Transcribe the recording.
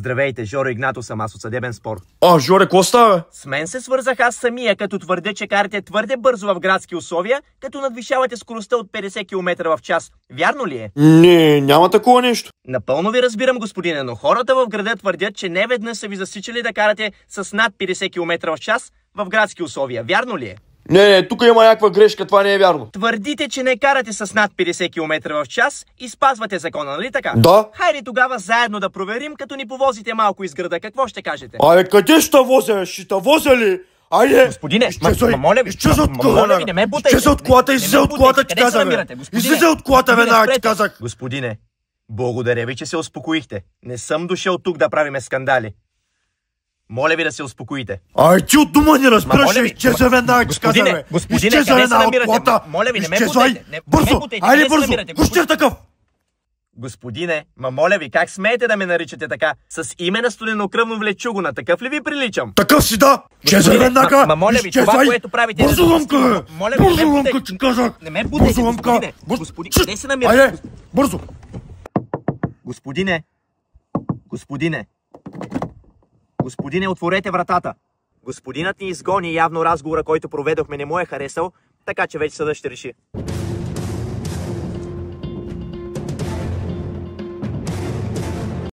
Здравейте, Жоро Игнато съм аз от съдебен спор. Жоре, какво става? С мен се свързах аз самия, като твърдя, че карате твърде бързо в градски условия, като надвишавате скоростта от 50 км в час. Вярно ли е? Не, няма такова нещо. Напълно ви разбирам, господине, но хората в града твърдят, че не веднъж са ви засичали да карате с над 50 км в час в градски условия. Вярно ли е? Не, тук има някаква грешка, това не е вярно. Твърдите, че не карате с над 50 км в час и спазвате закона, нали така? Да. Хайде тогава заедно да проверим, като ни повозите малко из града. Какво ще кажете? Къде ще возя? Ще те возя ли? Айде! Господине, моля ви, изчезай от колата! Изчезай от колата, излизай от колата, ти казах! Излизай от колата, веднага ти казах! Господине, благодаря ви, че се успокоихте. Не съм дошъл тук да правиме скандали. Моля ви да се успокоите. Ти от дума не разбираш, изчезай веднага, ти казах! Изчезай веднага от колата! Моля ви, не ме изчезай! Бързо! Айде бързо! Кущер такъв! Господине, моля ви, как смеете да ме наричате така? С име на студенокръвно влечуго, на такъв ли ви приличам? Такъв си да! Изчезай веднага! Моля ви, това, което правите... Бързо лъмка! Бързо лъмка, ти казах! Не ме бутайте, господине! Господине, къде се намирате? Айде, бързо! Господине, отворете вратата! Господинът ни изгони, явно разговора, който проведохме, не му е харесал, така че вече съдът ще реши.